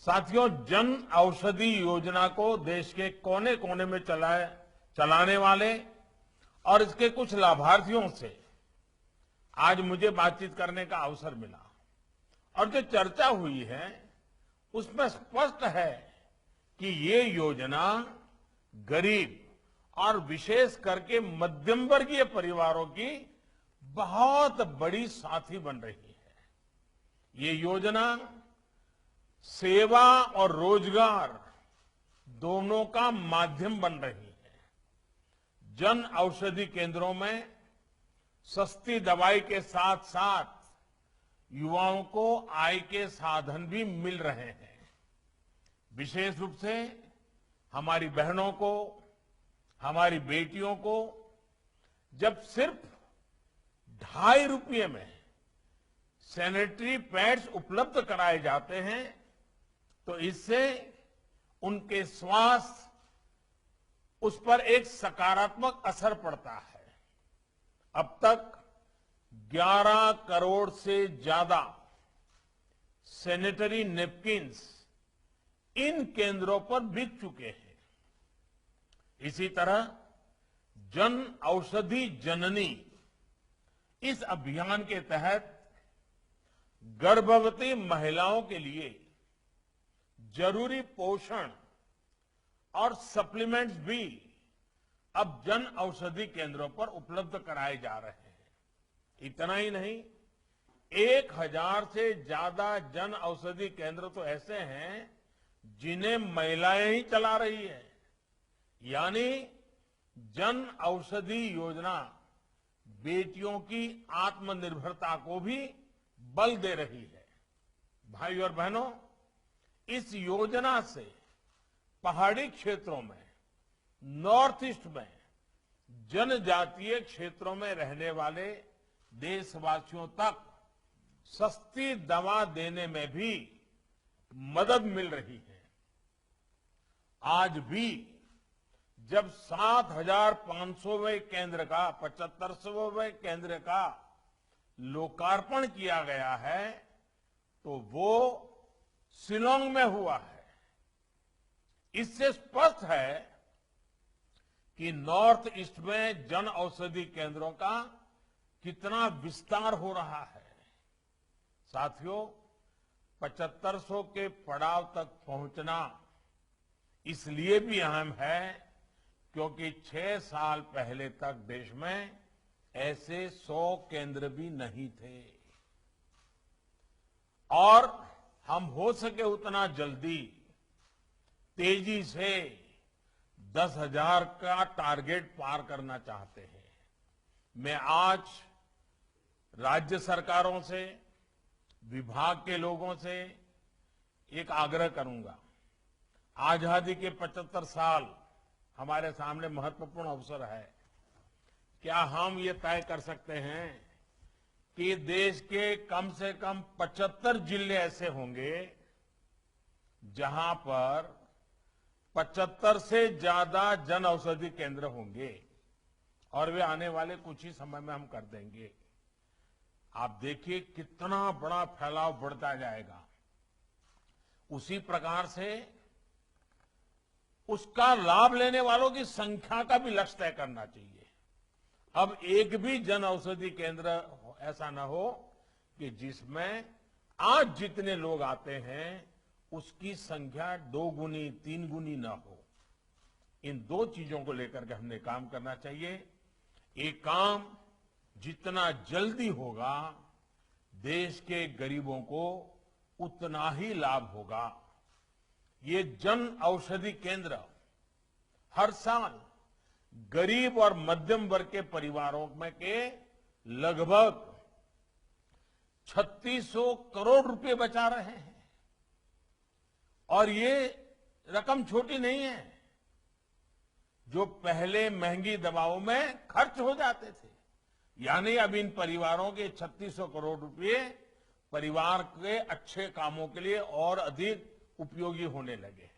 साथियों, जन औषधि योजना को देश के कोने कोने में चलाने वाले और इसके कुछ लाभार्थियों से आज मुझे बातचीत करने का अवसर मिला और जो चर्चा हुई है उसमें स्पष्ट है कि ये योजना गरीब और विशेष करके मध्यम वर्गीय परिवारों की बहुत बड़ी साथी बन रही है। ये योजना सेवा और रोजगार दोनों का माध्यम बन रही है। जन औषधि केंद्रों में सस्ती दवाई के साथ साथ युवाओं को आय के साधन भी मिल रहे हैं। विशेष रूप से हमारी बहनों को, हमारी बेटियों को जब सिर्फ ₹2.5 में सैनिटरी पैड्स उपलब्ध कराए जाते हैं तो इससे उनके स्वास्थ्य उस पर एक सकारात्मक असर पड़ता है। अब तक 11 करोड़ से ज्यादा सैनिटरी नैपकिन्स इन केंद्रों पर बिक चुके हैं। इसी तरह जन औषधि जननी इस अभियान के तहत गर्भवती महिलाओं के लिए जरूरी पोषण और सप्लीमेंट्स भी अब जन औषधि केंद्रों पर उपलब्ध कराए जा रहे हैं। इतना ही नहीं, 1000 से ज्यादा जन औषधि केंद्र तो ऐसे हैं जिन्हें महिलाएं ही चला रही है। यानी जन औषधि योजना बेटियों की आत्मनिर्भरता को भी बल दे रही है। भाई और बहनों, इस योजना से पहाड़ी क्षेत्रों में, नॉर्थ ईस्ट में, जनजातीय क्षेत्रों में रहने वाले देशवासियों तक सस्ती दवा देने में भी मदद मिल रही है। आज भी जब 7,500वें केंद्र का 75वें केंद्र का लोकार्पण किया गया है तो वो शिलांग में हुआ है। इससे स्पष्ट है कि नॉर्थ ईस्ट में जन औषधि केंद्रों का कितना विस्तार हो रहा है। साथियों, 7500 के पड़ाव तक पहुंचना इसलिए भी अहम है क्योंकि 6 साल पहले तक देश में ऐसे 100 केंद्र भी नहीं थे और हम हो सके उतना जल्दी तेजी से 10,000 का टारगेट पार करना चाहते हैं। मैं आज राज्य सरकारों से, विभाग के लोगों से एक आग्रह करूंगा। आजादी के 75 साल हमारे सामने महत्वपूर्ण अवसर है। क्या हम ये तय कर सकते हैं कि देश के कम से कम 75 जिले ऐसे होंगे जहां पर 75 से ज्यादा जन औषधि केंद्र होंगे और वे आने वाले कुछ ही समय में हम कर देंगे। आप देखिए कितना बड़ा फैलाव बढ़ता जाएगा। उसी प्रकार से उसका लाभ लेने वालों की संख्या का भी लक्ष्य तय करना चाहिए। अब एक भी जन औषधि केंद्र ऐसा न हो कि जिसमें आज जितने लोग आते हैं उसकी संख्या 2 गुनी 3 गुनी न हो। इन 2 चीजों को लेकर के हमने काम करना चाहिए। एक काम जितना जल्दी होगा देश के गरीबों को उतना ही लाभ होगा। ये जन औषधि केंद्र हर साल गरीब और मध्यम वर्ग के परिवारों में के लगभग 3600 करोड़ रुपए बचा रहे हैं और ये रकम छोटी नहीं है जो पहले महंगी दवाओं में खर्च हो जाते थे। यानी अब इन परिवारों के 3600 करोड़ रुपए परिवार के अच्छे कामों के लिए और अधिक उपयोगी होने लगे हैं।